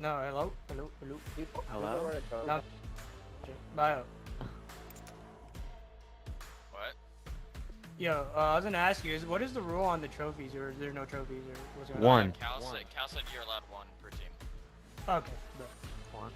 No, hello, people. Hello? No, bio. What? Yo, I was gonna ask you, what is the rule on the trophies, or is there no trophies, or what's going One. Cal said you're allowed one per team. on? Okay, but One.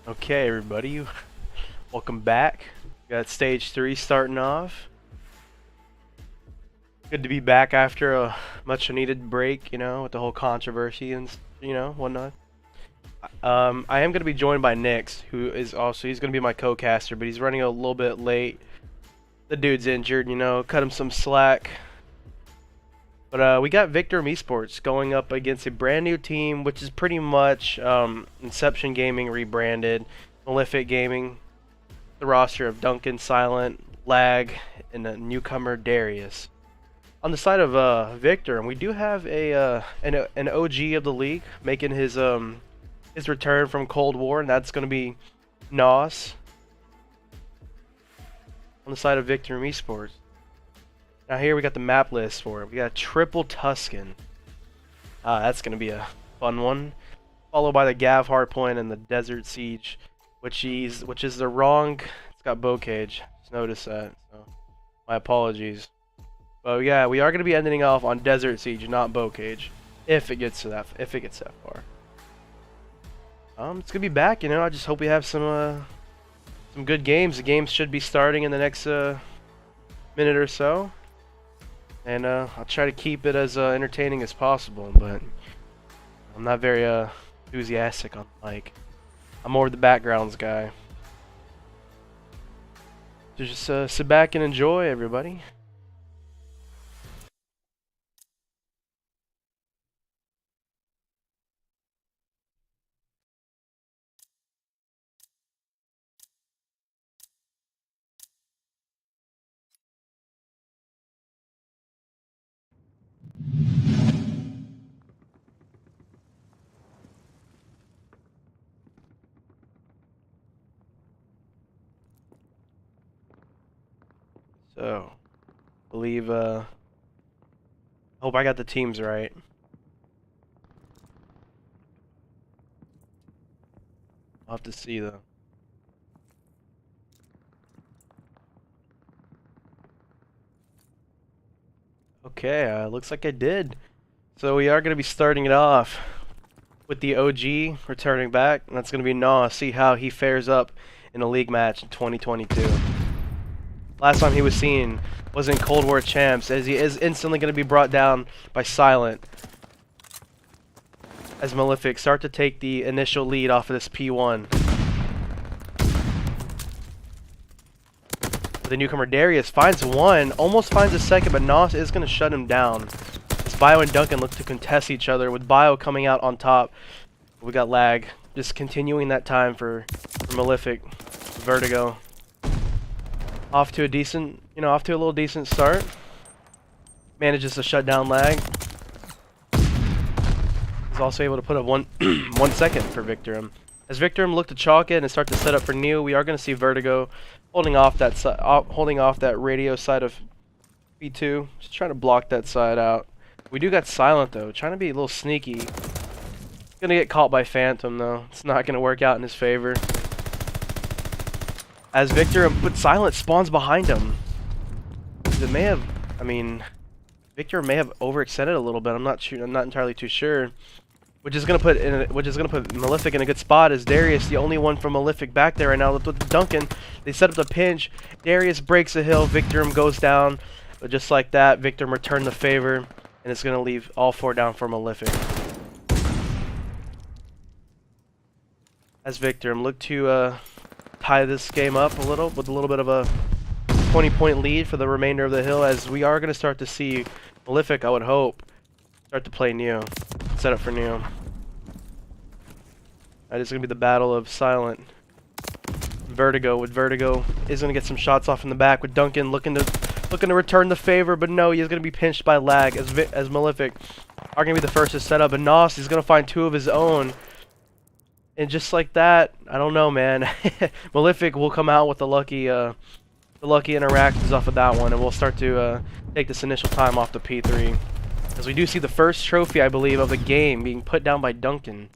Okay, everybody, welcome back. Got stage 3 starting off. Good to be back after a much needed break, you know, with the whole controversy and, you know, whatnot. I am going to be joined by Nix, who is also, he's going to be my co-caster, but he's running a little bit late. The dude's injured, you know, cut him some slack. But we got Victorem Esports going up against a brand new team, which is pretty much Inception Gaming rebranded, Malefic Gaming, the roster of Duncan, Silent, Lag, and a newcomer Darius. On the side of Victorem, we do have an OG of the league making his return from Cold War, and that's going to be Nos. On the side of Victorem Esports. Now here we got the map list for it. We got Triple Tuscan. That's gonna be a fun one. Followed by the Gav Hardpoint and the Desert Siege, which is the wrong. It's got bow cage. Just noticed that. So my apologies. But yeah, we are gonna be ending off on Desert Siege, not bow cage, if it gets that far. It's gonna be back. You know, I just hope we have some good games. The games should be starting in the next minute or so. And I'll try to keep it as entertaining as possible, but I'm not very enthusiastic on mic. I'm more the backgrounds guy. So just sit back and enjoy, everybody. So, believe, hope I got the teams right. I'll have to see though. Okay, looks like I did. So we are going to be starting it off with the OG returning back, and that's going to be Nos. See how he fares up in a league match in 2022. Last time he was seen was in Cold War Champs, as he is instantly going to be brought down by Silent. As Malefic start to take the initial lead off of this P1. The newcomer Darius finds one, almost finds a second, but Nos is going to shut him down. As Bio and Duncan look to contest each other, with Bio coming out on top. We got Lag, just continuing that time for Malefic. Vertigo. Off to a little decent start. Manages to shut down Lag. He's also able to put up 1 second for Victorem. As Victorem look to chalk it and start to set up for New, we are going to see Vertigo holding off that radio side of B2. Just trying to block that side out. We do got Silent though, trying to be a little sneaky. Gonna get caught by Phantom though. It's not gonna work out in his favor. As Victorem, Silent spawns behind him. Victor may have overextended a little bit. I'm not entirely too sure. Which is gonna put Malefic in a good spot, as Darius, the only one from Malefic back there right now with Duncan. They set up the pinch. Darius breaks a hill. Victorem goes down, but just like that, Victorem returned the favor, and it's gonna leave all 4 down for Malefic. As Victorem look to tie this game up a little with a little bit of a 20-point lead for the remainder of the hill, as we are gonna start to see Malefic, I would hope, start to play Neo. Set up for Neo. That is going to be the battle of Silent. Vertigo is going to get some shots off in the back, with Duncan looking to looking to return the favor, but no, he's going to be pinched by lag as Malefic are going to be the first to set up. And Nos is going to find 2 of his own. And just like that, I don't know, man. Malefic will come out with the lucky interactions off of that one, and we'll start to take this initial time off the P3. As we do see the first trophy, I believe, of the game being put down by Duncan.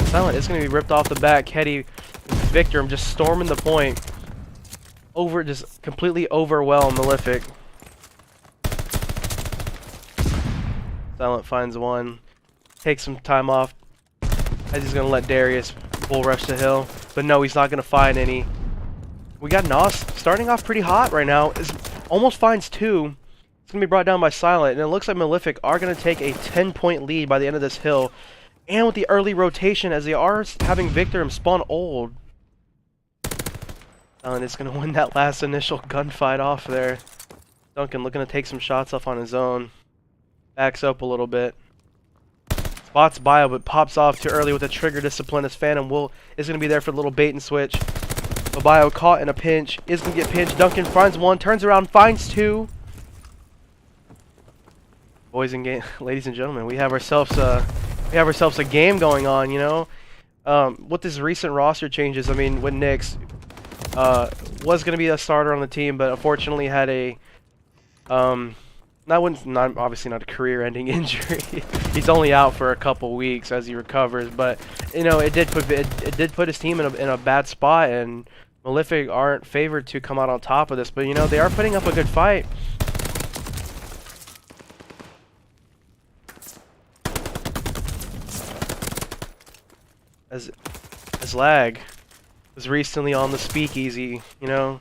Silent is going to be ripped off the back. Hetty, Victorem just storming the point. Just completely overwhelmed Malefic. Silent finds one. Takes some time off. As he's going to let Darius bull rush the hill. But no, he's not going to find any. We got Nos starting off pretty hot right now. Almost finds 2. It's going to be brought down by Silent. And it looks like Malefic are going to take a 10-point lead by the end of this hill. And with the early rotation, as they are having Victorem spawn old. Silent is going to win that last initial gunfight off there. Duncan looking to take some shots off on his own. Backs up a little bit. Spots Bio, but pops off too early with a trigger discipline as Phantom is going to be there for the little bait and switch. But Bio caught in a pinch, is going to get pinched. Duncan finds 1, turns around, finds 2. Boys and ladies and gentlemen, we have ourselves a game going on, you know. With this recent roster changes, I mean, when Nyx was going to be a starter on the team, but unfortunately had a obviously not a career-ending injury. He's only out for a couple weeks as he recovers, but you know it did put his team in a bad spot, and Malefic aren't favored to come out on top of this, but you know they are putting up a good fight. As Lag was recently on the speakeasy, you know,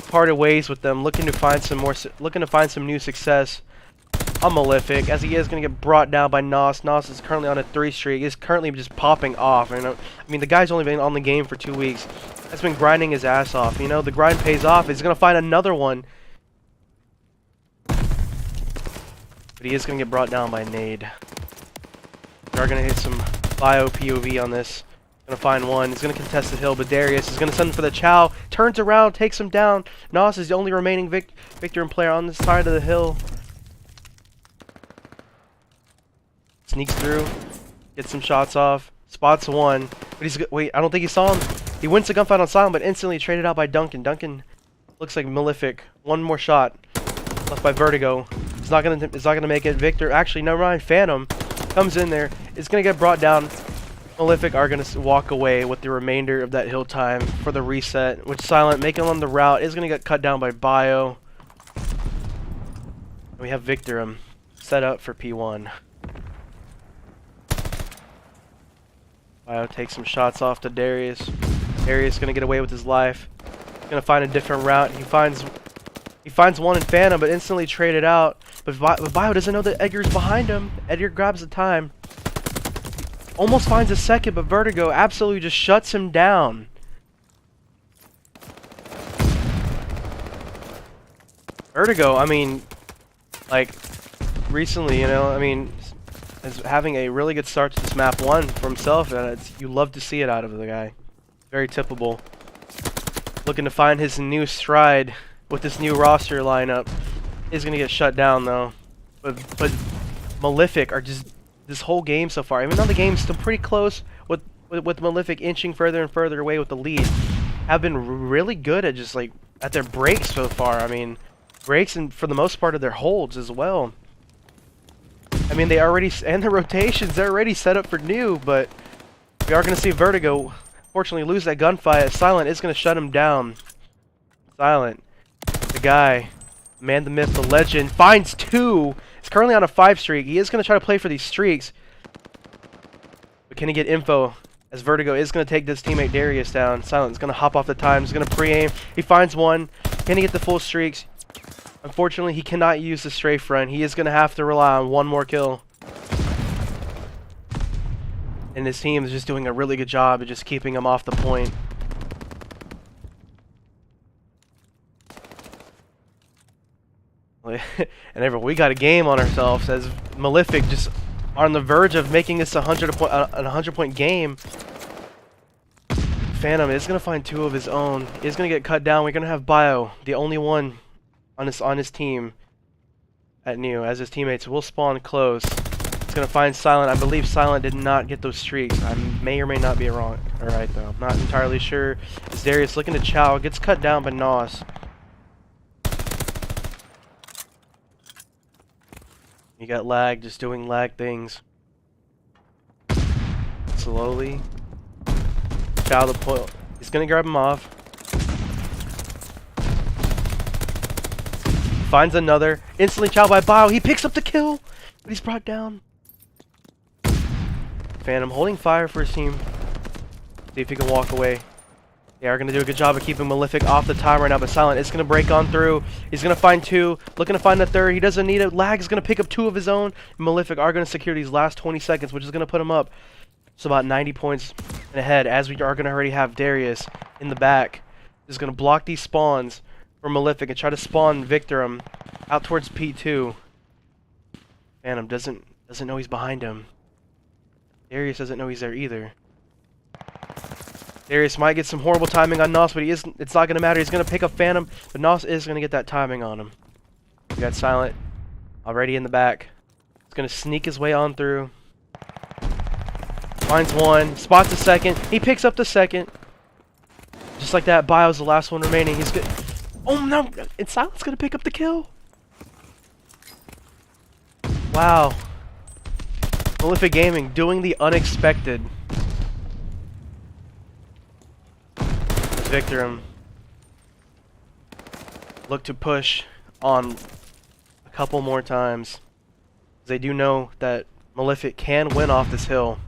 parted ways with them, looking to find some new success on Malefic, as he is going to get brought down by Nos. Nos is currently on a 3 streak. He's currently just popping off. You know, I mean, the guy's only been on the game for 2 weeks. Has been grinding his ass off. You know, the grind pays off. He's going to find another one. But he is going to get brought down by Nade. We are going to hit some bio POV on this. Going to find one. He's going to contest the hill, but Darius is going to send him for the chow. Turns around, takes him down. Nos is the only remaining Victorem player on this side of the hill. Sneaks through, gets some shots off, spots 1, but wait, I don't think he saw him. He wins the gunfight on Silent, but instantly traded out by Duncan. Duncan looks like Malefic. 1 more shot left by Vertigo. It's not gonna make it. Victor, actually, never mind. Phantom comes in there. It's gonna get brought down. Malefic are gonna walk away with the remainder of that hill time for the reset, which Silent, making on the route, is gonna get cut down by Bio. And we have Victorem set up for P1. Bio takes some shots off to Darius. Darius gonna get away with his life. Gonna find a different route. He finds one in Phantom, but instantly traded out. But Bio doesn't know that Edgar's behind him. Edgar grabs the time. Almost finds a second, but Vertigo absolutely just shuts him down. Vertigo, I mean, like, recently, you know, I mean, is having a really good start to this map 1 for himself, and you love to see it out of the guy. Very tippable. Looking to find his new stride with this new roster lineup. Is going to get shut down though. But Malefic are just, this whole game so far, even though the game's still pretty close with Malefic inching further and further away with the lead, have been really good at just like at their breaks so far. I mean, breaks and for the most part of their holds as well. I mean, they already, and the rotations, they're already set up for new, but we are going to see Vertigo, fortunately, lose that gunfight. Silent is going to shut him down. Silent, the guy, man, the myth, the legend, finds 2. He's currently on a 5 streak. He is going to try to play for these streaks. But can he get info? As Vertigo is going to take this teammate Darius down. Silent is going to hop off the time. He's going to pre-aim. He finds 1. Can he get the full streaks? Unfortunately, he cannot use the strafe front. He is going to have to rely on 1 more kill. And his team is just doing a really good job of just keeping him off the point. And we got a game on ourselves as Malefic just on the verge of making this a 100-point game. Phantom is going to find 2 of his own. Is going to get cut down. We're going to have Bio, the only one on his team at New as his teammates will spawn close. It's gonna find Silent. I believe Silent did not get those streaks. I may or may not be wrong. Alright though. I'm not entirely sure. As Darius looking to chow, gets cut down by Nos. You got lag, just doing lag things. Slowly. Chow the point. He's gonna grab him off. Finds another. Instantly chow by Bio. He picks up the kill, but he's brought down. Phantom holding fire for his team. See if he can walk away. They are going to do a good job of keeping Malefic off the time right now, but Silent is going to break on through. He's going to find two. Looking to find the third. He doesn't need it. Lag is going to pick up two of his own. Malefic are going to secure these last 20 seconds, which is going to put him up. So about 90 points ahead, as we are going to already have Darius in the back. He's going to block these spawns for Malefic and try to spawn Victorem out towards P2. Phantom doesn't know he's behind him. Darius doesn't know he's there either. Darius might get some horrible timing on Nos, but it's not going to matter. He's going to pick up Phantom, but Nos is going to get that timing on him. We got Silent already in the back. He's going to sneak his way on through. Finds one, spots a second. He picks up the second. Just like that, Bio's the last one remaining. He's good. Oh no! And Silent's going to pick up the kill. Wow. Malefic Gaming doing the unexpected. Victorem look to push on a couple more times. They do know that Malefic can win off this hill.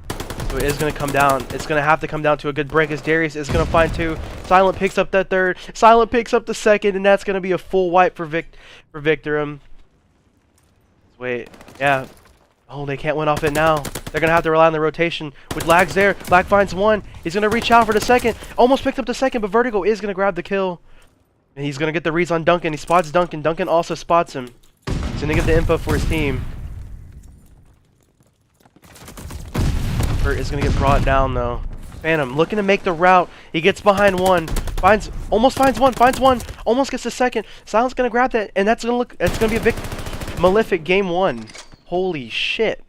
So it is going to come down. It's going to have to come down to a good break as Darius is going to find two. Silent picks up that third. Silent picks up the second, and that's going to be a full wipe for Victorem. Wait, yeah. Oh, they can't win off it now. They're going to have to rely on the rotation. With Lag's there, Lag finds one. He's going to reach out for the second. Almost picked up the second, but Vertigo is going to grab the kill. And he's going to get the reads on Duncan. He spots Duncan. Duncan also spots him. He's going to get the info for his team. Bert is going to get brought down, though. Phantom looking to make the route. He gets behind one. Almost finds one. Almost gets the second. Silent's going to grab that, and that's going to be a big Malefic game one. Holy shit.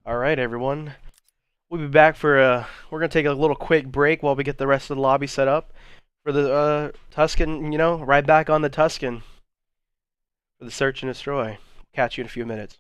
All right, everyone. We'll be back for we're gonna take a little quick break while we get the rest of the lobby set up for the Tuscan. You know, right back on the Tuscan for the search and destroy. Catch you in a few minutes.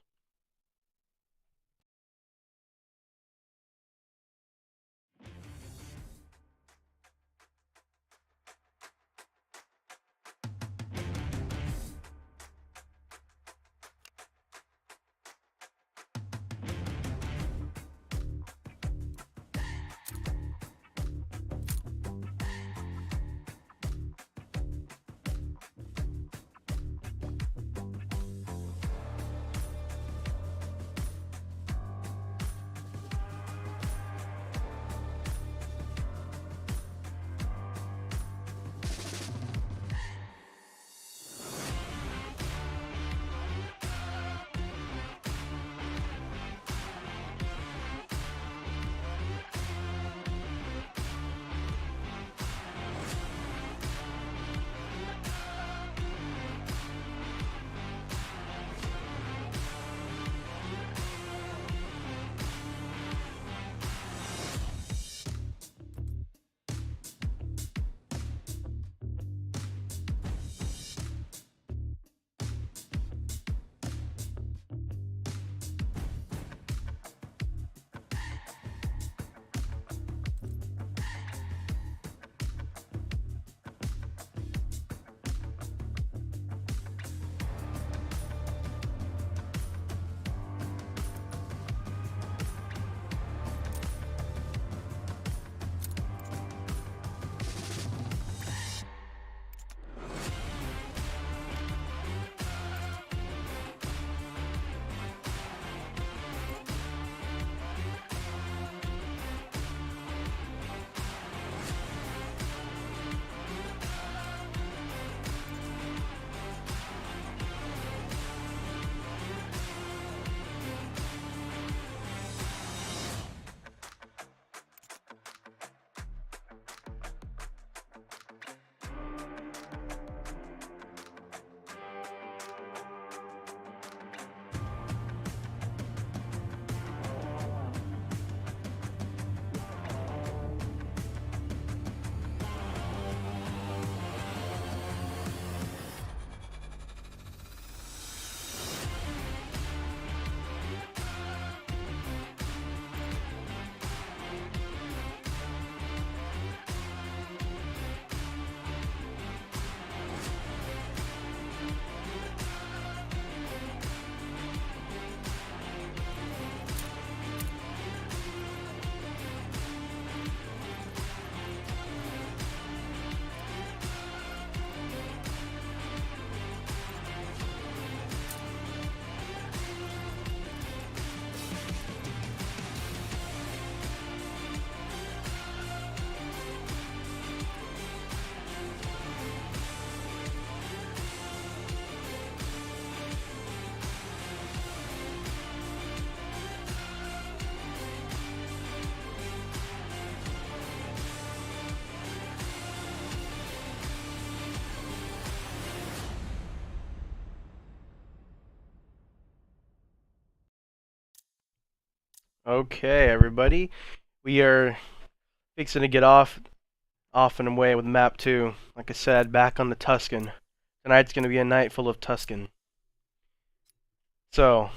Okay, everybody. We are fixing to get off and away with map 2. Like I said, back on the Tuscan. Tonight's going to be a night full of Tuscan. So,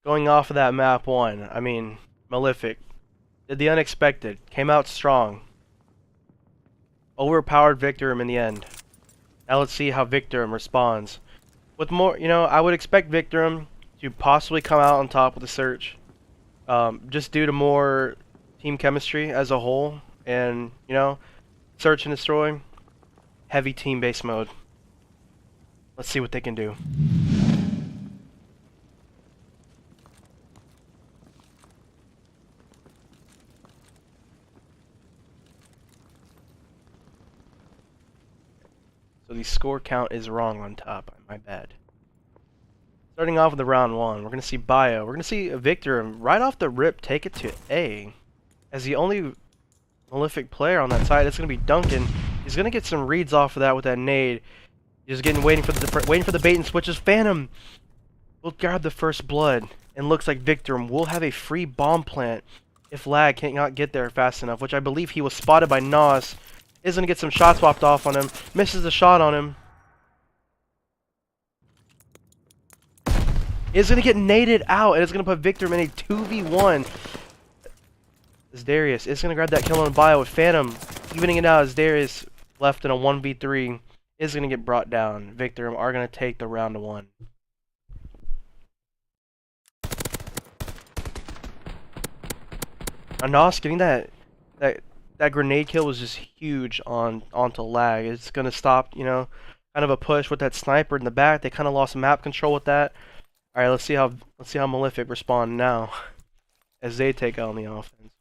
going off of that map 1, I mean, Malefic did the unexpected, came out strong. Overpowered Victorem in the end. Now let's see how Victorem responds. With more, I would expect Victorem to possibly come out on top with the search. Just due to more team chemistry as a whole, and search and destroy, heavy team-based mode. Let's see what they can do. So the score count is wrong on top. My bad. Starting off with the round 1, we're gonna see Bio. We're gonna see Victor right off the rip take it to A. As the only Malefic player on that side, it's gonna be Duncan. He's gonna get some reads off of that with that nade. He's waiting for the bait and switches. Phantom will grab the first blood, and looks like Victorem will have a free bomb plant if Lag cannot get there fast enough, which I believe he was spotted by Nos. Is gonna get some shots swapped off on him. Misses the shot on him. Is going to get naded out, and it's going to put Victorem in a 2v1. As Darius is going to grab that kill on Bio with Phantom, evening it out as Darius left in a 1v3. Is going to get brought down. Victorem are going to take the round 1. Nos getting that grenade kill was just huge onto Lag. It's going to stop, kind of a push with that sniper in the back. They kind of lost map control with that. All right, let's see how Malefic respond now as they take on the offense.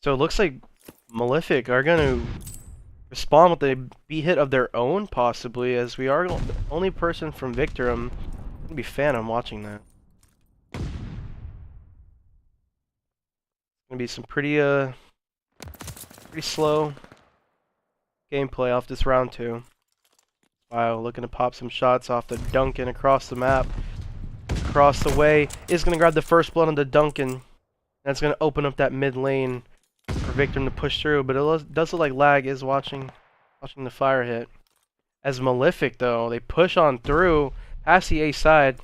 So it looks like Malefic are going to respond with a B hit of their own, possibly, as we are the only person from Victorem. Going to be Phantom watching that. Going to be some pretty slow gameplay off this round 2. Bio looking to pop some shots off the Duncan across the map. Across the way. Is going to grab the first blood on the Duncan. That's going to open up that mid lane for Victorem to push through. But it does look like Lag is watching the fire hit. As Malefic, though, they push on through past the A side.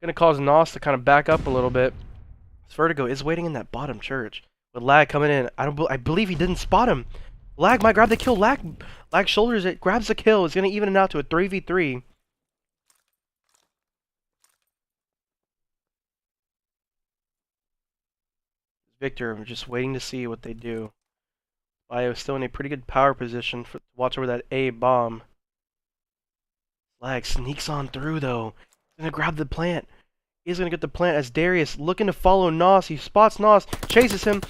Going to cause Nos to kind of back up a little bit. Vertigo is waiting in that bottom church. With Lag coming in, I believe he didn't spot him. Lag might grab the kill. Lag shoulders it, grabs the kill. It's going to even it out to a 3v3. Victor, I'm just waiting to see what they do. Bio is still in a pretty good power position to watch over that A bomb. Lag sneaks on through though. He's going to grab the plant. He's going to get the plant as Darius looking to follow Nos. He spots Nos, chases him,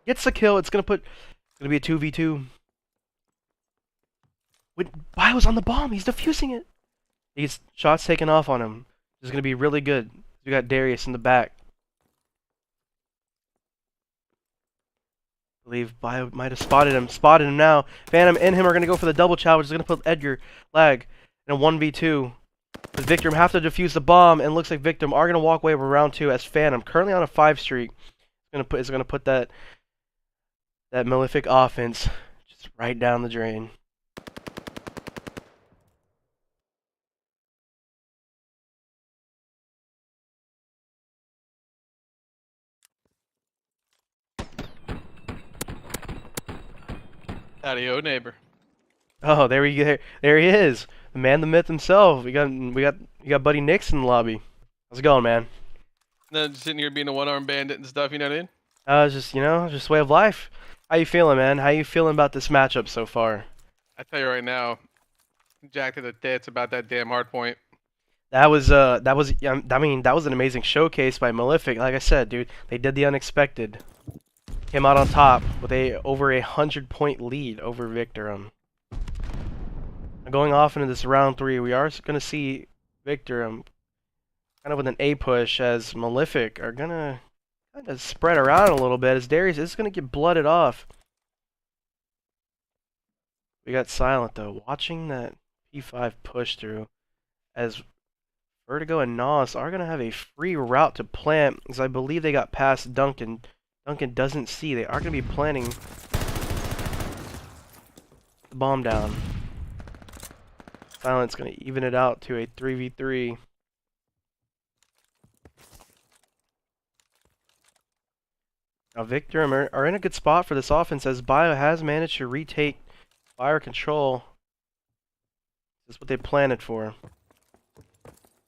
gets the kill. It's going to be a 2v2. When Bio's on the bomb, he's defusing it. He gets shots taken off on him. This is going to be really good. We got Darius in the back. I believe Bio might have spotted him now. Phantom and him are going to go for the double chow, which is going to put Edgar, Lag, in a 1v2. But Victorem have to defuse the bomb, and looks like Victorem are going to walk away with round 2 as Phantom, currently on a 5 streak, is going to put that Malefic offense just right down the drain. Howdy-o, neighbor. Oh, there he is, the man, the myth himself. We got Buddy Nix in the lobby. How's it going, man? No, just sitting here being a one-armed bandit and stuff, you know what I mean? Just way of life. How you feeling, man? How you feeling about this matchup so far? I tell you right now, jacked to the tits about that damn hard point. That was an amazing showcase by Malefic. Like I said, dude, they did the unexpected. Came out on top with over 100-point lead over Victorem. Going off into this round 3, we are going to see Victorem kind of with an A push as Malefic are going to kind of spread around a little bit as Darius is going to get blooded off. We got Silent though. Watching that P5 push through as Vertigo and Nos are gonna have a free route to plant, because I believe they got past Duncan. Duncan doesn't see. They are gonna be planting the bomb down. Silent's gonna even it out to a 3v3. Now Victorem are in a good spot for this offense as Bio has managed to retake fire control. This is what they planned it for.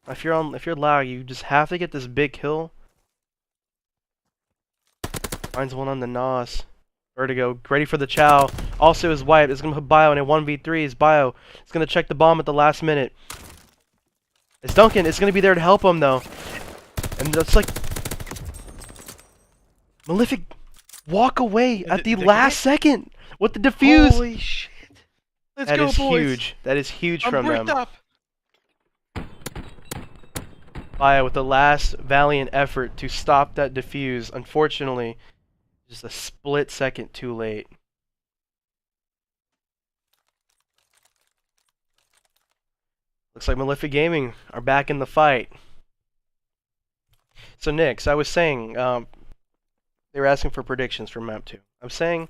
If you're lag, you just have to get this big kill. Finds one on the Nos. Vertigo, ready for the chow. Also his wipe is gonna put Bio in a 1v3. Is Bio is gonna check the bomb at the last minute. It's Duncan, it's gonna be there to help him though. And that's like Malefic walk away at the last second with the defuse. Holy shit! Let's That go, is boys. huge. That is huge I'm from bricked them. up. Bio with the last valiant effort to stop that defuse. Unfortunately, just a split second too late. Looks like Malefic Gaming are back in the fight. So Nix, I was saying, they were asking for predictions for map 2. I'm saying,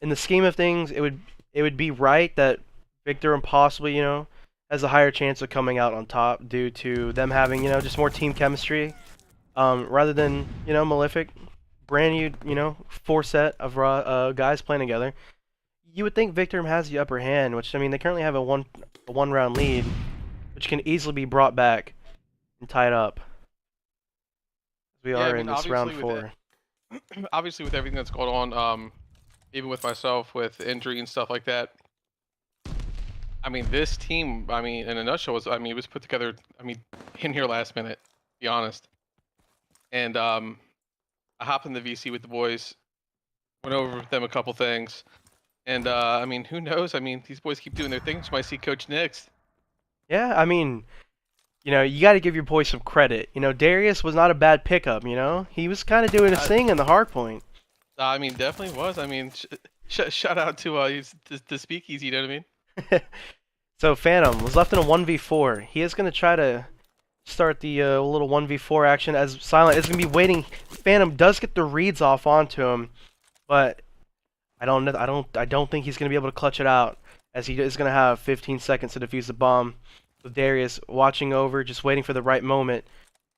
in the scheme of things, it would be right that Victorem possibly, has a higher chance of coming out on top due to them having, just more team chemistry, rather than, Malefic, brand new, 4 set of guys playing together. You would think Victorem has the upper hand, which, I mean, they currently have a one round lead, which can easily be brought back and tied up. We Yeah, I are mean, in this round obviously with 4. Obviously with everything that's going on, even with myself with injury and stuff like that. I mean, this team, I mean, in a nutshell, it was put together, in here last minute, to be honest. And I hopped in the VC with the boys, went over with them a couple things, and I mean, who knows? I mean, these boys keep doing their things. You might see Coach next. Yeah, I mean, you got to give your boy some credit. Darius was not a bad pickup, He was kind of doing his thing in the hard point. I mean, definitely was. I mean, shout out to the speakeasy. You know what I mean? So Phantom was left in a 1v4. He is going to try to start the little 1v4 action as Silent is going to be waiting. Phantom does get the reads off onto him, but I don't think he's going to be able to clutch it out as he is going to have 15 seconds to defuse the bomb. With Darius watching over, just waiting for the right moment.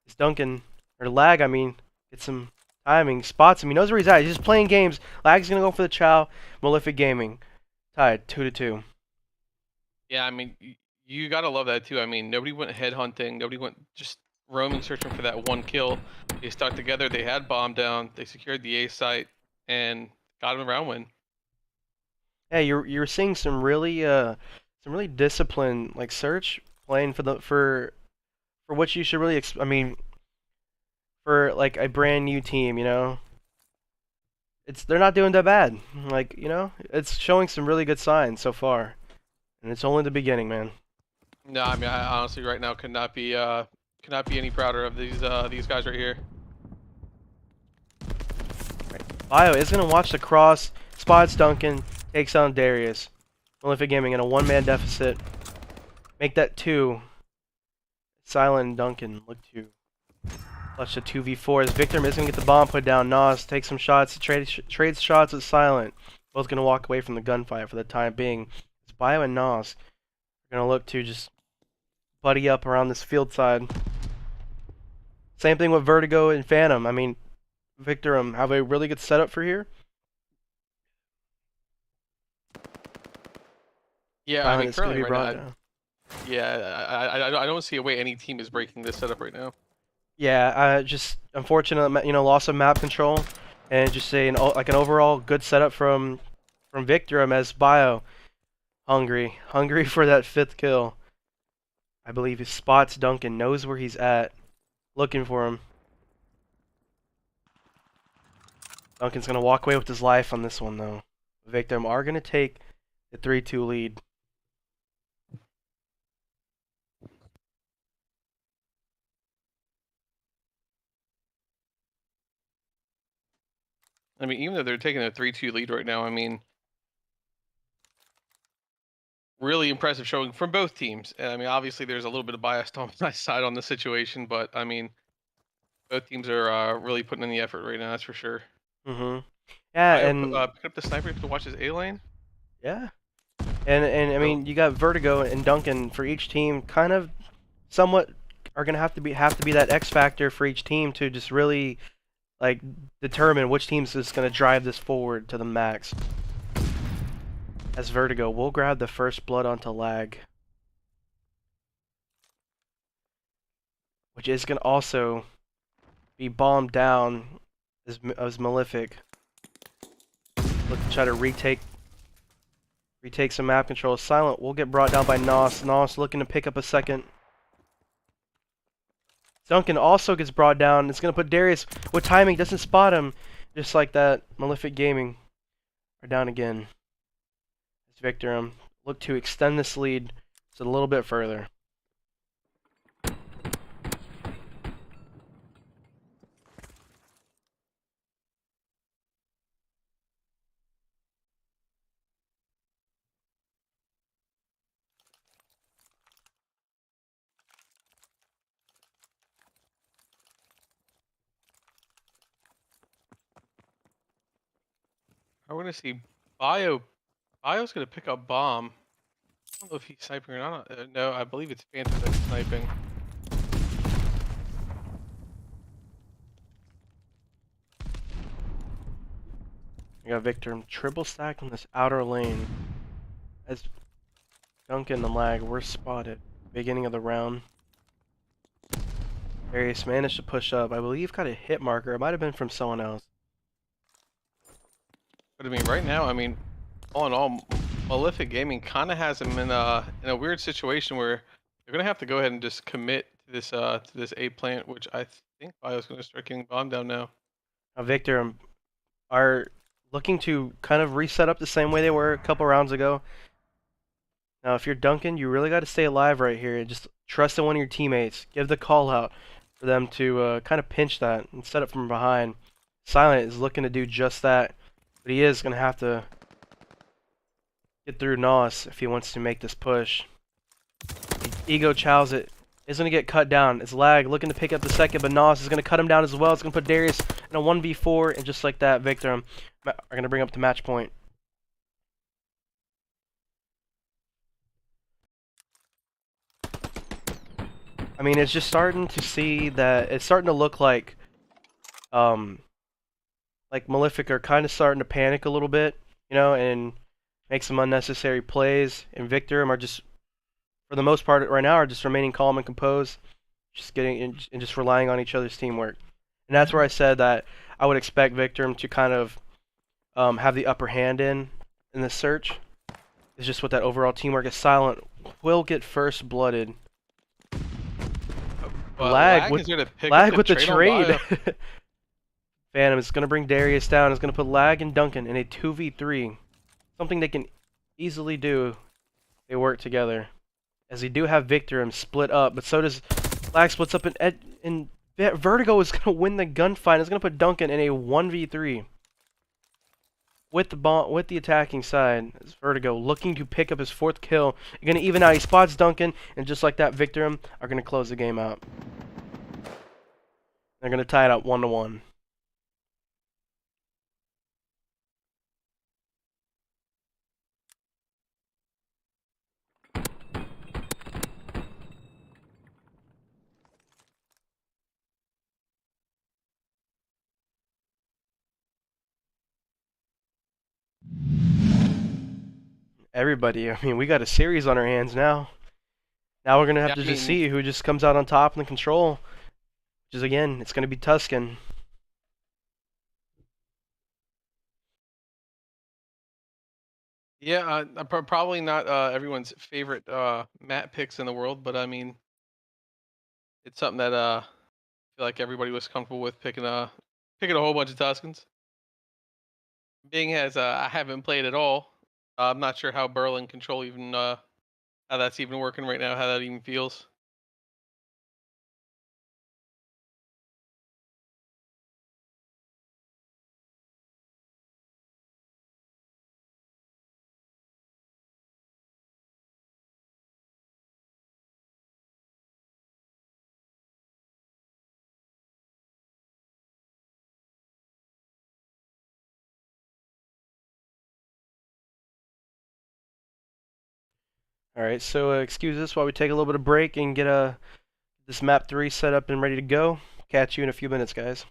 It's Duncan or Lag, I mean, get some timing, spots him. He knows where he's at. He's just playing games. Lag's going to go for the chow. Malefic Gaming tied 2-2. Yeah, I mean, you gotta love that too. I mean, nobody went headhunting. Nobody went just roaming, searching for that one kill. They stuck together. They had bomb down. They secured the A site and got him a round win. Yeah, you're seeing some really disciplined like search playing for what you should really I mean, for like a brand new team, they're not doing that bad. Like, it's showing some really good signs so far. And it's only the beginning, man. No, I mean, I honestly right now could not be any prouder of these guys right here. Bio is gonna watch the cross, spots Duncan, takes on Darius. Malefic Gaming in a 1-man deficit. Make that 2. Silent and Duncan look to clutch the 2v4 as Victorem is gonna get the bomb put down. Nos takes some shots, trades shots with Silent. Both gonna walk away from the gunfight for the time being. It's Bio and Nos are gonna look to just buddy up around this field side. Same thing with Vertigo and Phantom. I mean, Victorem have a really good setup for here. Yeah, Silent I mean, is gonna currently be right brought now, down. yeah, I don't see a way any team is breaking this setup right now. Yeah, just unfortunate, loss of map control, and just an overall good setup from Victorem as Bio hungry for that 5th kill. I believe he spots Duncan, knows where he's at, looking for him. Duncan's gonna walk away with his life on this one though. Victorem are gonna take the 3-2 lead. I mean, even though they're taking a 3-2 lead right now, I mean, really impressive showing from both teams. And I mean, obviously, there's a little bit of bias on my side on the situation, but I mean, both teams are really putting in the effort right now. That's for sure. Mhm. Yeah, and Pick up the sniper to watch his A lane. yeah. And I So mean, you got Vertigo and Duncan for each team, kind of somewhat are gonna have to be that X factor for each team to just really like determine which team's just gonna drive this forward to the max. As Vertigo, we'll grab the first blood onto Lag, which is gonna also be bombed down as Malefic. Look to try to retake some map control. Silent will get brought down by Nos. Nos looking to pick up a second. Duncan also gets brought down. It's going to put Darius with timing. Doesn't spot him. Just like that. Malefic Gaming are down again. As Victorem look to extend this lead just a little bit further. I want to see Bio. Bio's gonna pick up bomb. I don't know if he's sniping or not. No, I believe it's Phantom that's sniping. We got Victorem triple stacked in this outer lane. As Duncan and Lag were spotted beginning of the round. Darius managed to push up. I believe got a hit marker. It might have been from someone else. But I mean, right now, I mean, all in all, Malefic Gaming kind of has him in a weird situation where they're gonna have to go ahead and just commit to this A plant, which I think Bio's gonna start getting bombed down now. Now Victorem are looking to kind of reset up the same way they were a couple rounds ago. Now, if you're Duncan, you really got to stay alive right here and just trust in one of your teammates. Give the call out for them to kind of pinch that and set up from behind. Silent is looking to do just that, but he is going to have to get through Nos if he wants to make this push. Ego chows it. Is going to get cut down. It's Lag looking to pick up the second, but Nos is going to cut him down as well. It's going to put Darius in a 1v4, and just like that, Victorem are going to bring up the match point. I mean, it's just starting to see that it's starting to look like Malefic are kind of starting to panic a little bit, you know, and make some unnecessary plays. And Victorem are just, for the most part right now, are just remaining calm and composed, just getting and just relying on each other's teamwork. And that's where I said that I would expect Victorem to kind of have the upper hand in this search. It's just with that overall teamwork. Is Silent will get first blooded. Lag with the trade. Phantom is going to bring Darius down. Is going to put Lag and Duncan in a 2v3. Something they can easily do. They work together. As they do have Victorem split up, but so does Lag splits up in Vertigo is going to win the gunfight. It's going to put Duncan in a 1v3. With the attacking side, it's Vertigo looking to pick up his 4th kill. You're going to even out. He spots Duncan, and just like that, Victorem are going to close the game out. They're going to tie it up 1-1. Everybody, I mean, we got a series on our hands now. Now we're going to have to just see who just comes out on top in the control. Which is, again, it's going to be Tuscan. Yeah, probably not everyone's favorite map picks in the world, but I mean, it's something that I feel like everybody was comfortable with picking a whole bunch of Tuscans. Being as I haven't played at all, I'm not sure how Berlin control even how that's even working right now, how that even feels. Alright, so excuse us while we take a little bit of break and get this map 3 set up and ready to go. Catch you in a few minutes, guys.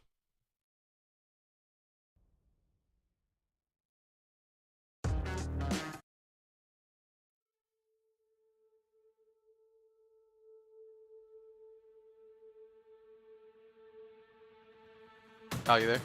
Oh, you there?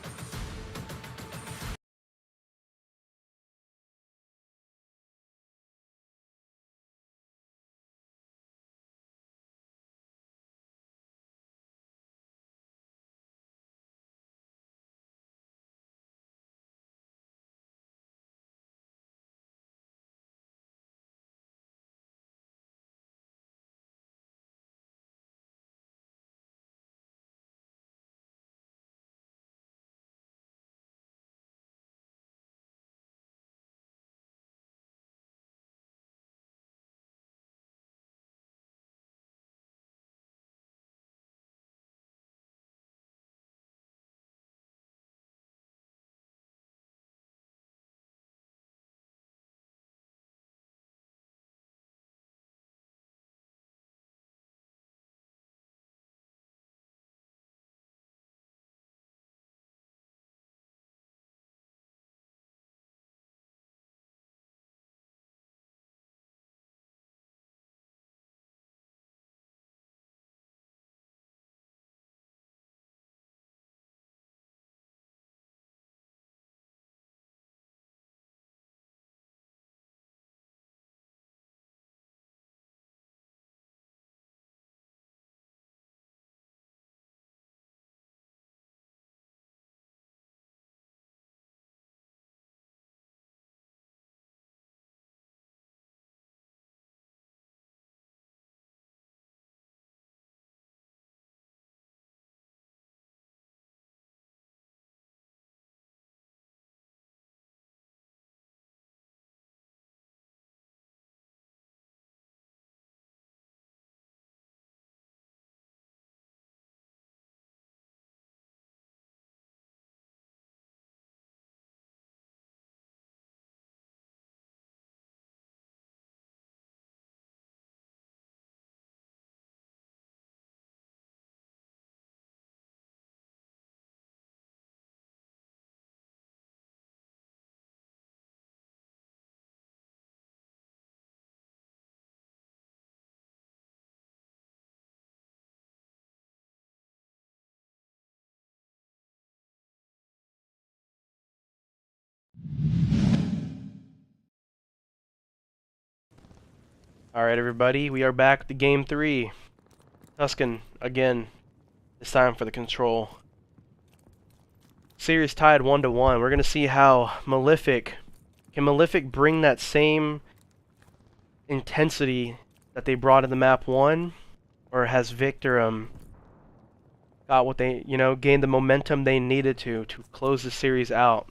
Alright, everybody, we are back to game 3. Tuscan, again, this time for the control. Series tied 1-1. We're going to see how can Malefic bring that same intensity that they brought in the map 1? Or has Victorem got what they, gained the momentum they needed to close the series out?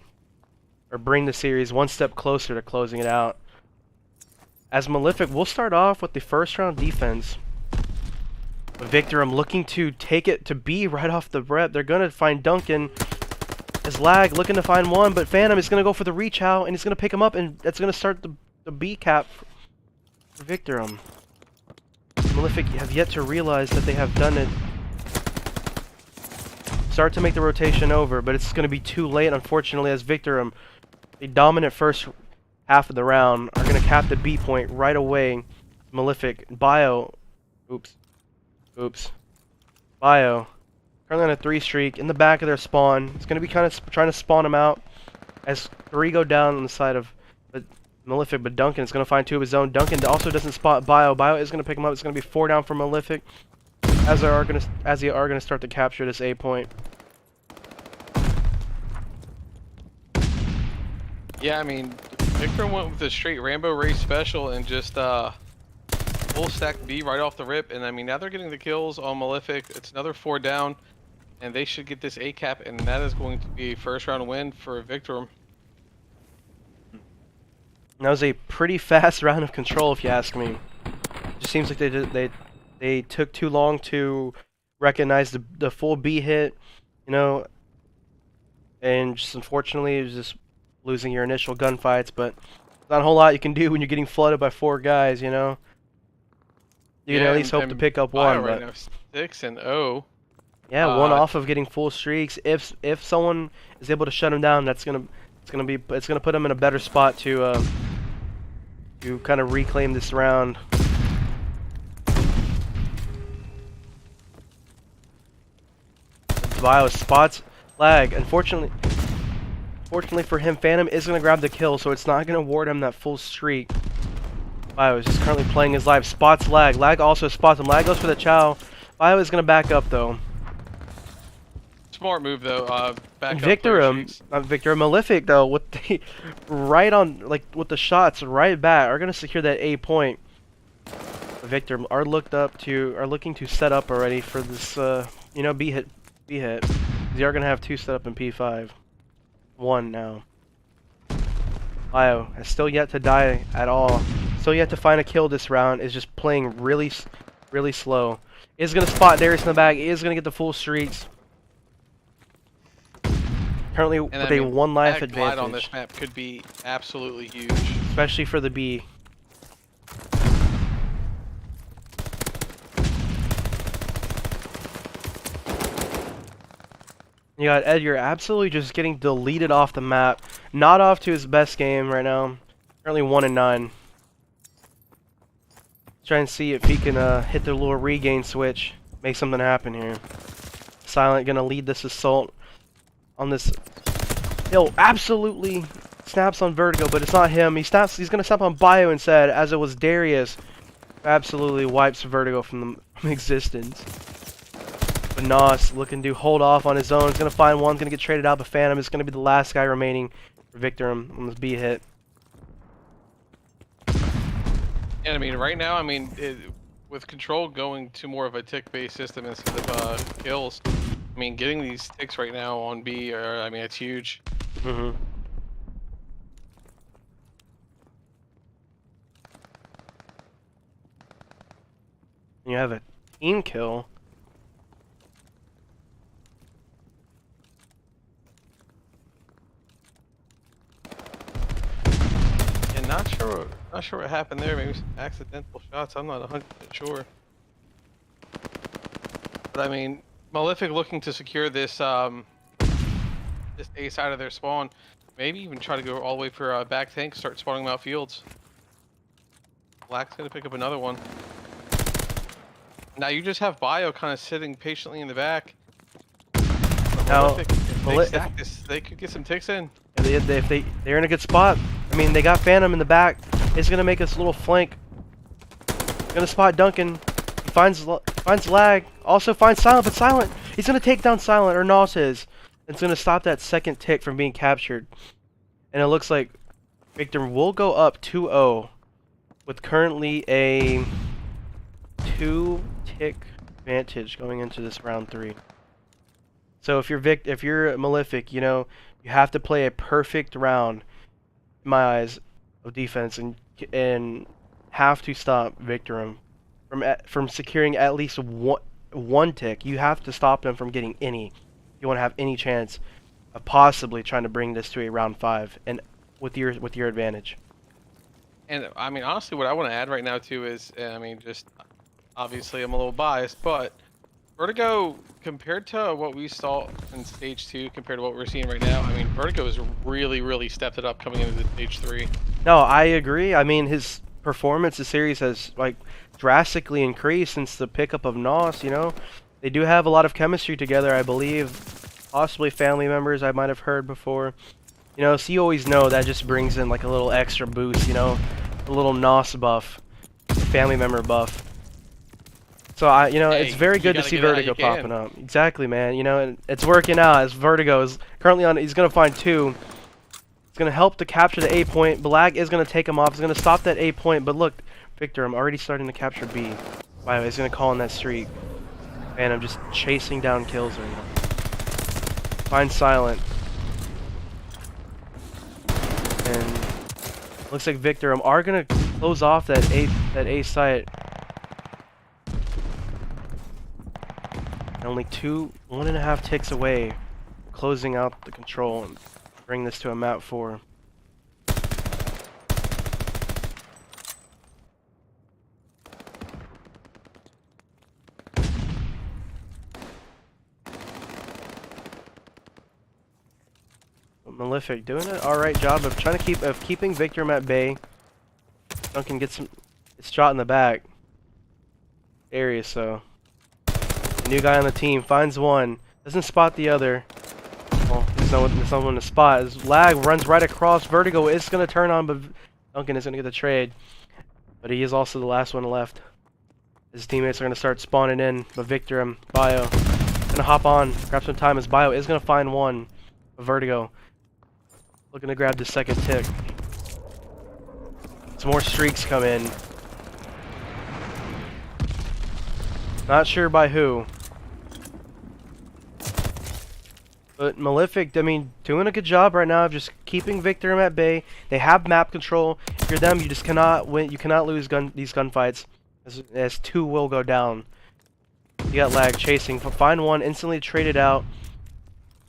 Or bring the series one step closer to closing it out? As Malefic, we'll start off with the first round defense. Victorem looking to take it to B right off the rep. They're going to find Duncan. As Lag looking to find one, but Phantom is going to go for the reach out, and he's going to pick him up, and that's going to start the B cap for Victorem. Malefic have yet to realize that they have done it. Start to make the rotation over, but it's going to be too late, unfortunately, as Victorem, the dominant first half of the round, are going to cap the B point right away. Malefic, Bio, Bio, currently on a 3 streak, in the back of their spawn. It's going to be kind of trying to spawn them out as 3 go down on the side of Malefic, but Duncan is going to find 2 of his own. Duncan also doesn't spot Bio. Bio is going to pick him up. It's going to be 4 down for Malefic as they are going to start to capture this A point. Yeah, I mean, Victor went with a straight Rambo race special and just full stack B right off the rip. And I mean, now they're getting the kills on Malefic. It's another 4 down, and they should get this A cap, and that is going to be a first round win for Victorem. That was a pretty fast round of control, if you ask me. It just seems like they took too long to recognize the full B hit, and just unfortunately it was just losing your initial gunfights, but not a whole lot you can do when you're getting flooded by 4 guys, You can at least hope to pick up Bio one, right but now, 6-0. yeah, one off of getting full streaks. If someone is able to shut him down, it's gonna put him in a better spot to kind of reclaim this round. Bio spots lag. Unfortunately for him, Phantom is gonna grab the kill, so it's not gonna award him that full streak. Bio is just currently playing his life. Spots lag. Lag also spots him. Lag goes for the Chow. Bio is gonna back up though. Smart move though. Back up Victorem Malefic though with the with the shots right back are gonna secure that A point. Victor are looking to set up already for this B hit. They are gonna have 2 set up in P5. 1 now. Bio has still yet to die at all. Still yet to find a kill this round. Is just playing really slow. Is gonna spot Darius in the back. Is gonna get the full streaks. Currently with a 1 life advantage. On this map could be absolutely huge, especially for the B. You got Ed, you're absolutely just getting deleted off the map. Not off to his best game right now. Currently 1-9. Try and see if he can hit the little regain switch. Make something happen here. Silent gonna lead this assault on this hill. Absolutely snaps on Vertigo, but it's not him. He's gonna snap on Bio instead, as it was Darius. Absolutely wipes Vertigo from existence. But Nos looking to hold off on his own. He's gonna find one. He's gonna get traded out. But Phantom is gonna be the last guy remaining for Victorem on this B hit. And I mean, right now, with Control going to more of a tick-based system instead of kills, I mean, getting these ticks right now on B, it's huge. Mm-hmm. You have a team kill. And not sure what happened there. Maybe some accidental shots. I'm not 100% sure. But I mean, Malefic looking to secure this this A side of their spawn. Maybe even try to go all the way for back tank. Start spawning them out fields. Black's gonna pick up another one. Now you just have Bio kind of sitting patiently in the back. Now, if they stack this, they could get some ticks in. If they're in a good spot. I mean, they got Phantom in the back. It's gonna make us a little flank. Gonna spot Duncan. He finds lag. Also finds Silent, but Silent. He's gonna take down Silent, or Nos is. It's gonna stop that second tick from being captured. And it looks like Victor will go up 2-0 with currently a 2-tick advantage going into this round 3. So if you're Malefic, you have to play a perfect round, in my eyes, of defense, and have to stop Victorem from securing at least one tick. You have to stop them from getting any. You want to have any chance of possibly trying to bring this to a round 5, and with your advantage. And I mean, honestly, what I want to add right now too is, just obviously I'm a little biased, but Vertigo, compared to what we saw in Stage 2, compared to what we're seeing right now, Vertigo has really stepped it up coming into the Stage 3. No, I agree. His performance this series has drastically increased since the pickup of Nos. They do have a lot of chemistry together, I believe. Possibly family members I might have heard before. So you always know that just brings in a little extra boost. A little Nos buff, family member buff. So it's very good to see Vertigo popping up. Exactly, man. And it's working out as Vertigo is currently on. He's gonna find 2. It's gonna help to capture the A point. Black is gonna take him off. He's gonna stop that A point. But look, Victor, I'm already starting to capture B. Wow, he's gonna call in that streak. And I'm just chasing down kills right now. Find Silent. And looks like Victor are gonna close off that A site. Only 1.5 ticks away, closing out the control and bring this to a map 4. Malefic doing an alright job of trying to keeping Victorem at bay. Duncan gets shot in the back. Area, so the new guy on the team finds one, doesn't spot the other. Well, there's no one to spot. His lag runs right across. Vertigo is gonna turn on, but Duncan is gonna get the trade. But he is also the last one left. His teammates are gonna start spawning in, but Victorem, Bio, gonna hop on, grab some time as Bio is gonna find one. Vertigo looking to grab the second tick. Some more streaks come in. Not sure by who. But Malefic, I mean, doing a good job right now of just keeping Victorem at bay. They have map control. If you're them, you just cannot win. You cannot lose these gunfights, as two will go down. You got lag chasing. Find one, instantly traded out.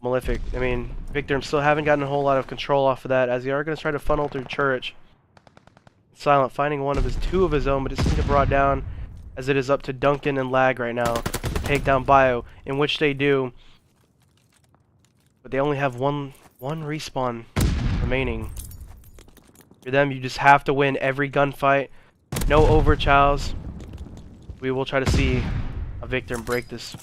Malefic, I mean, Victorem still haven't gotten a whole lot of control off of that, as they are going to try to funnel through Church. Silent finding two of his own, but it's going to get brought down, as it is up to Duncan and Lag right now to take down Bio, in which they do. But they only have one respawn remaining. For them, you just have to win every gunfight. No overchows. We will try to see a Victorem break this.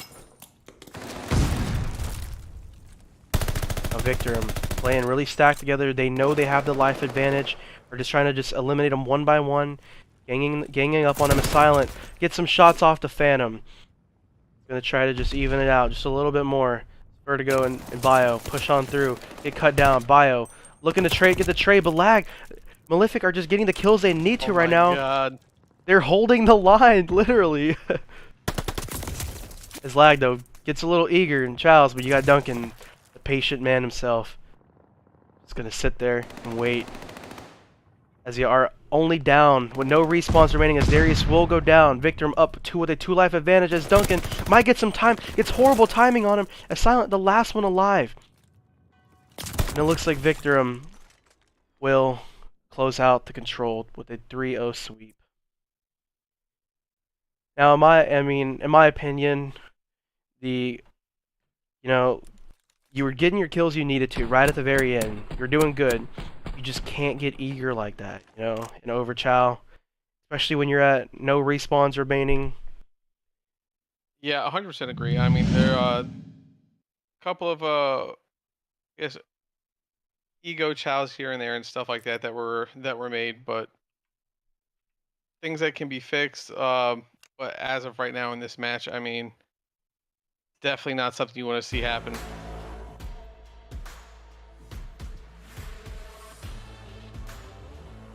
A Victorem playing really stacked together. They know they have the life advantage. They're just trying to just eliminate them one by one. Ganging up on him is Silent. Get some shots off the Phantom. Gonna try to just even it out just a little bit more. Vertigo and Bio push on through. Get cut down. Bio looking to get the trade, but Lag. Malefic are just getting the kills they need to right now. God. They're holding the line, literally. His Lag though gets a little eager and chows, but you got Duncan, the patient man himself. Just gonna sit there and wait. As you are only down with no respawns remaining, as Darius will go down. Victorem up with a 2 life advantage, as Duncan might get some time. It's horrible timing on him, as Silent, the last one alive. And it looks like Victorem will close out the control with a 3-0 sweep. Now, in my opinion, you were getting your kills you needed to right at the very end. You're doing good. You just can't get eager like that, in overchow, especially when you're at no respawns remaining. Yeah, 100% agree. I mean, there are a couple of I guess ego chows here and there and stuff like that were made, but things that can be fixed. But as of right now in this match, I mean, definitely not something you want to see happen.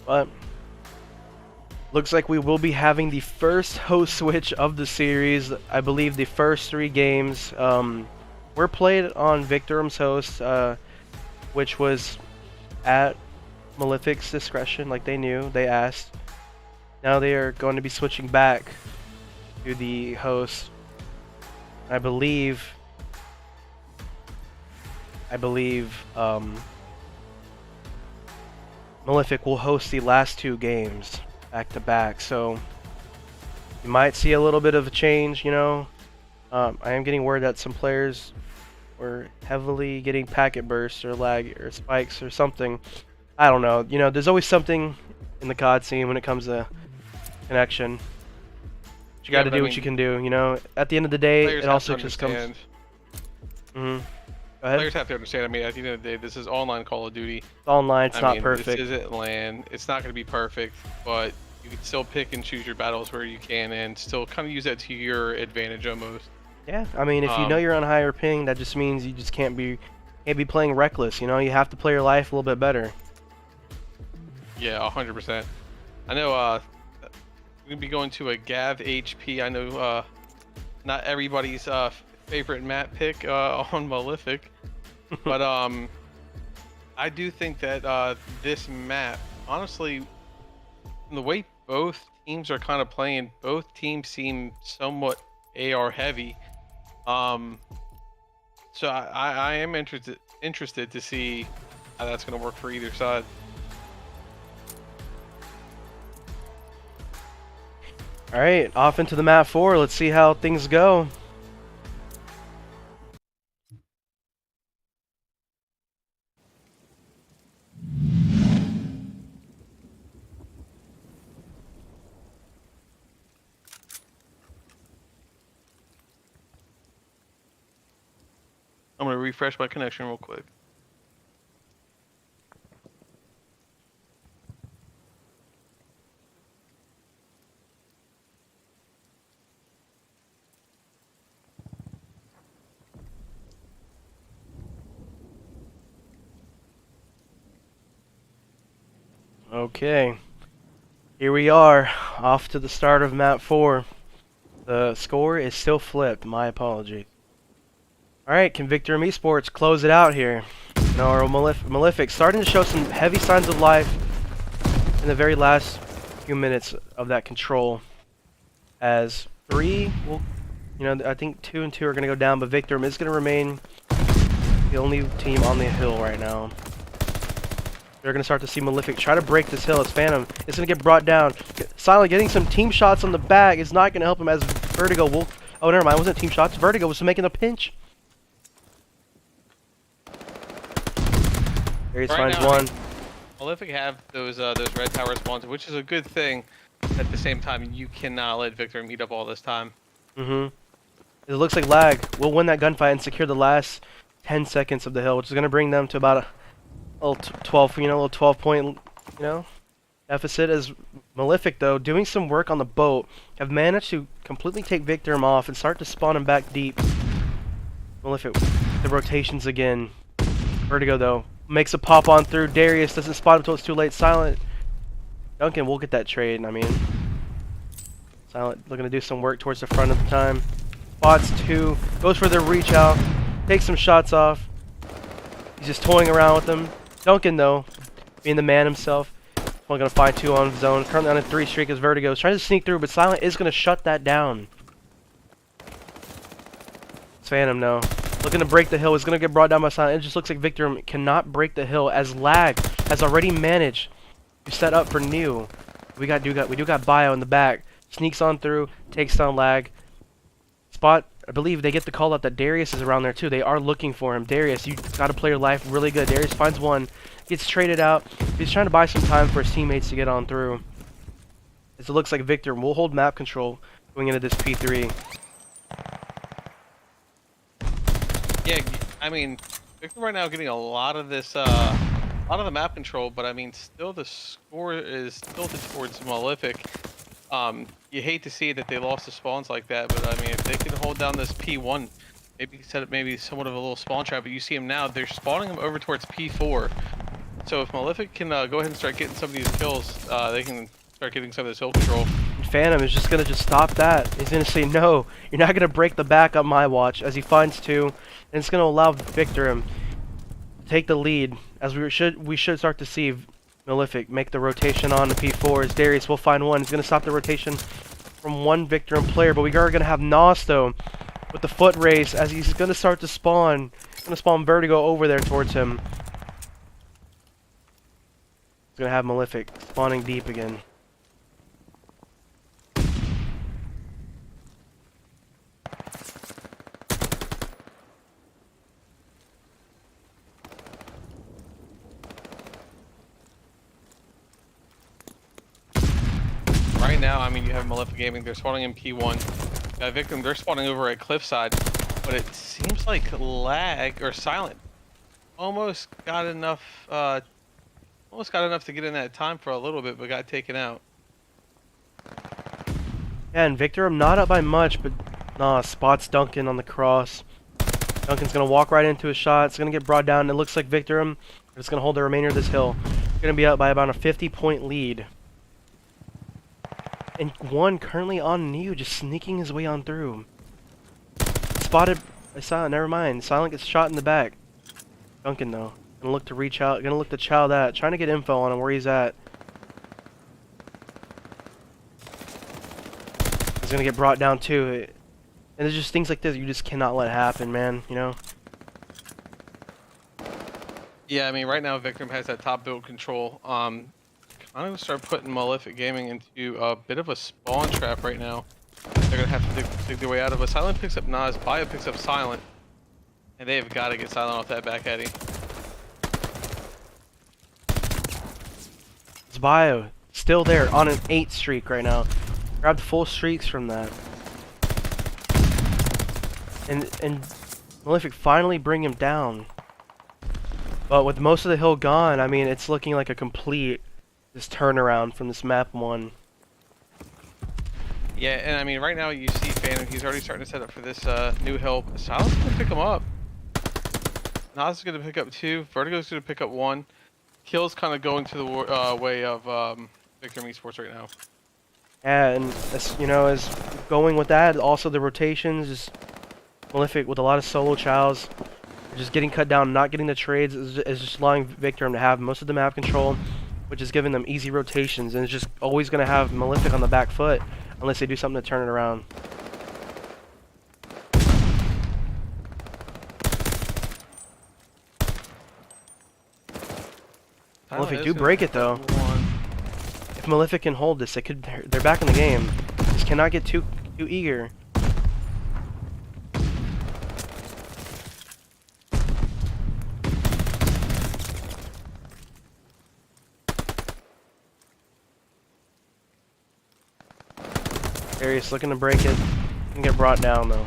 But looks like we will be having the first host switch of the series. I believe the first 3 games were played on Victorem's host, which was at Malefic's discretion, like they knew, they asked. Now they are going to be switching back to the host. I believe Malefic will host the last 2 games back to back, so you might see a little bit of a change. I am getting word that some players were heavily getting packet bursts or lag or spikes or something. I don't know. There's always something in the COD scene when it comes to connection. You got to do what you can do. At the end of the day, it also just comes. Go ahead. Players have to understand. I mean, at the end of the day, this is online Call of Duty. It's online. It's not perfect. This isn't LAN. It's not going to be perfect, but you can still pick and choose your battles where you can, and still kind of use that to your advantage almost. Yeah, I mean, if you know you're on higher ping, that just means you just can't be playing reckless. You have to play your life a little bit better. Yeah, 100%. I know. We're gonna be going to a Gav HP. I know. Not everybody's favorite map pick on Malefic, but I do think that this map, honestly, the way both teams are kind of playing, both teams seem somewhat AR heavy. So I am interested to see how that's going to work for either side. All right, off into the map 4. Let's see how things go. I'm gonna refresh my connection real quick. Okay. Here we are, off to the start of map 4. The score is still flipped, my apologies. Alright, can Victorem Esports close it out here? You know, our Malefic starting to show some heavy signs of life in the very last few minutes of that control. As 3 will, I think 2 and 2 are going to go down, but Victorem is going to remain the only team on the hill right now. They're going to start to see Malefic try to break this hill as Phantom is going to get brought down. Silent getting some team shots on the back is not going to help him as Vertigo will... Oh, never mind. It wasn't team shots. Vertigo was making a pinch. There he finds one. Malefic have those red tower spawns, which is a good thing. At the same time, you cannot let Victorem eat up all this time. It looks like lag will win that gunfight and secure the last 10 seconds of the hill, which is going to bring them to about a little 12 point, deficit. As Malefic, though, doing some work on the boat, have managed to completely take Victorem off and start to spawn him back deep. Malefic, the rotations again. Vertigo, though, makes a pop on through. Darius doesn't spot him until it's too late. Silent. Duncan will get that trade, Silent looking to do some work towards the front of the time. Spots 2, goes for the reach out, takes some shots off. He's just toying around with them. Duncan, though, being the man himself, only going to find 2 on his own. Currently on a 3 streak as Vertigo is trying to sneak through, but Silent is going to shut that down. It's Phantom, though. Looking to break the hill, is going to get brought down by Silent. It just looks like Victorem cannot break the hill as lag has already managed to set up for new. We do got Bio in the back. Sneaks on through, takes down lag. Spot, I believe they get the call out that Darius is around there too. They are looking for him. Darius, you got to play your life really good. Darius finds one, gets traded out. He's trying to buy some time for his teammates to get on through. As it looks like Victorem will hold map control going into this P3. Yeah, I mean, Victorem right now getting a lot of this, a lot of the map control, but I mean, still the score is tilted towards Malefic. You hate to see that they lost the spawns like that, but I mean, if they can hold down this P1, maybe set up maybe somewhat of a little spawn trap. But you see them now; they're spawning them over towards P4. So if Malefic can go ahead and start getting some of these kills, they can start getting some of this hill control. Phantom is just gonna stop that. He's gonna say, "No, you're not gonna break the back on my watch." As he finds 2, and it's gonna allow Victorem to take the lead. As we should start to see Malefic make the rotation on the P4. As Darius will find one. He's gonna stop the rotation from one Victorem player, but we are gonna have Nos though with the foot race as he's gonna start to spawn. He's gonna spawn Vertigo over there towards him. He's gonna have Malefic spawning deep again. Right now, I mean, you have Malefic Gaming. They're spawning in P1. Victorem, they're spawning over at Cliffside, but it seems like lag or Silent almost got enough. Almost got enough to get in that time for a little bit, but got taken out. Yeah, and Victorem not up by much, but nah, spots Duncan on the cross. Duncan's gonna walk right into a shot. It's gonna get brought down. And it looks like Victorem is gonna hold the remainder of this hill. Gonna be up by about a 50-point lead. And one currently on New, just sneaking his way on through. Spotted by Silent, never mind. Silent gets shot in the back. Duncan though, gonna look to reach out, gonna look to chow that, trying to get info on him where he's at. He's gonna get brought down too. And there's just things like this you just cannot let happen, man, Yeah, I mean, right now Victorem has that top build control. I'm gonna start putting Malefic Gaming into a bit of a spawn trap right now. They're gonna have to dig their way out of it. Silent picks up Nas, Bio picks up Silent, and they have got to get Silent off that back Eddie. It's Bio still there on an 8 streak right now. Grabbed full streaks from that. And Malefic finally bring him down. But with most of the hill gone, I mean, it's looking like a complete this turnaround from this map 1. Yeah, and I mean, right now you see Phantom, he's already starting to set up for this new hill. Silence is going to pick him up. Nas is going to pick up 2. Vertigo's going to pick up 1. Kill's kind of going to the way of Victorem Esports right now. Yeah, and as going with that, also the rotations, just Malefic with a lot of solo chows, just getting cut down, not getting the trades, is just allowing Victorem to have most of the map control, which is giving them easy rotations, and it's just always going to have Malefic on the back foot, unless they do something to turn it around. Malefic do break it though. If Malefic can hold this, they're back in the game. Just cannot get too eager. Darius looking to break it and get brought down though.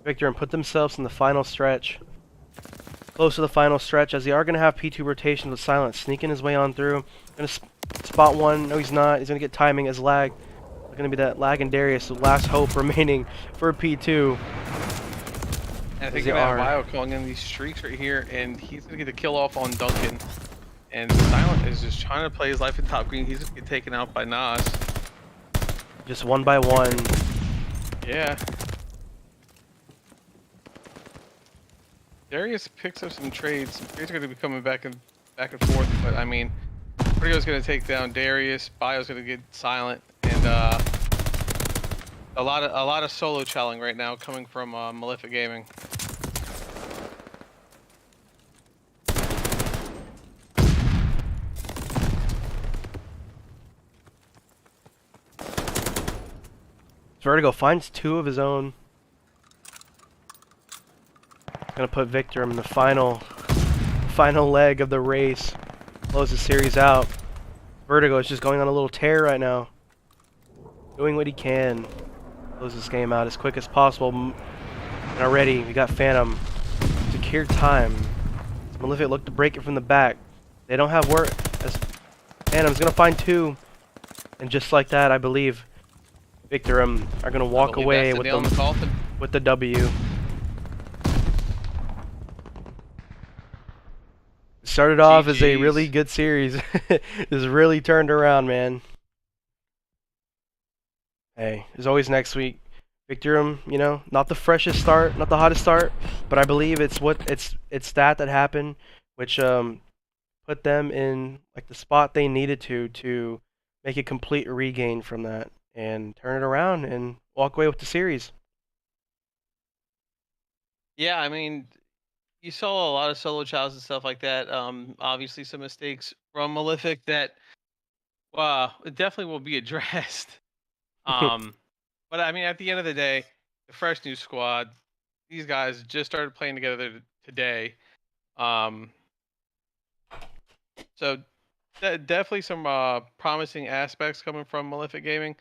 Victorem put themselves in the final stretch. Close to the final stretch, as they are going to have P2 rotation with Silence sneaking his way on through. Going to spot one. No, he's not. He's going to get timing as lag. It's going to be that lag and Darius, the last hope remaining for P2. And I think you're going to have Bio calling in these streaks right here, and he's going to get the kill off on Duncan. And Silent is just trying to play his life in top green. He's going to get taken out by Nas. Just one by one. Yeah. Darius picks up some trades. Some trades are going to be coming back and forth, but I mean, Vertigo's going to take down Darius. Bio's going to get Silent, and a lot of solo challenging right now coming from Malefic Gaming. Vertigo finds 2 of his own. Gonna put Victorem in the final leg of the race. Close the series out. Vertigo is just going on a little tear right now. Doing what he can. Close this game out as quick as possible. And already we got Phantom. Secure time. Malefic look to break it from the back. They don't have work. As Phantom's gonna find 2. And just like that, I believe Victorem are gonna walk away with the W. Started off as a really good series. It's really turned around, man. Hey, there's always next week. Victorem, you know, not the freshest start, not the hottest start, but I believe it's that happened, which put them in like the spot they needed to make a complete regain from that and turn it around and walk away with the series. Yeah, I mean, you saw a lot of solo chows and stuff like that. Obviously some mistakes from Malefic that, it definitely will be addressed. But I mean, at the end of the day, the fresh new squad, these guys just started playing together today. So definitely some promising aspects coming from Malefic Gaming,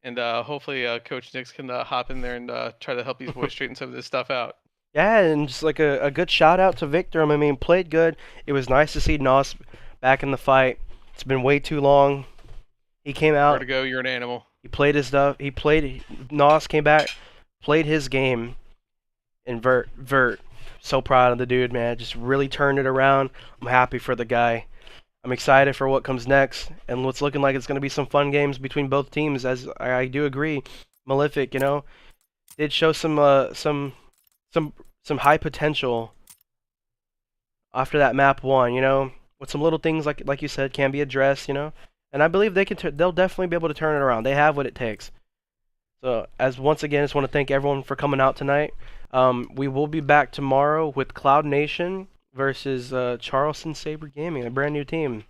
and hopefully Coach Nix can hop in there and try to help these boys straighten some of this stuff out. Yeah, and just like a good shout out to Victorem. I mean, played good. It was nice to see Nos back in the fight. It's been way too long. He came out. Vertigo, you're an animal. He played his stuff. Nos came back, played his game, and Vert. So proud of the dude, man. Just really turned it around. I'm happy for the guy. I'm excited for what comes next, and what's looking like it's going to be some fun games between both teams. As I do agree, Malefic, you know, did show some high potential after that map 1, you know, with some little things like you said can be addressed, you know, and I believe they'll definitely be able to turn it around. They have what it takes. So once again, I just want to thank everyone for coming out tonight. We will be back tomorrow with Cloud Nation versus Charleston Saber Gaming, a brand new team.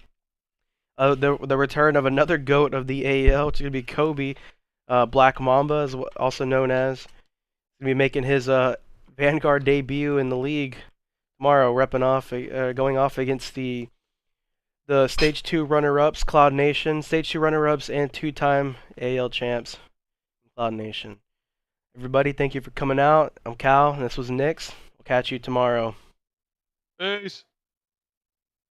The return of another GOAT of the AEL, which is going to be Kobe, Black Mamba, is also known as. He's going to be making his Vanguard debut in the league tomorrow, going off against the Stage 2 runner-ups, Cloud Nation, Stage 2 runner-ups, and 2-time AEL champs, Cloud Nation. Everybody, thank you for coming out. I'm Cal, and this was Nix. We'll catch you tomorrow. Peace.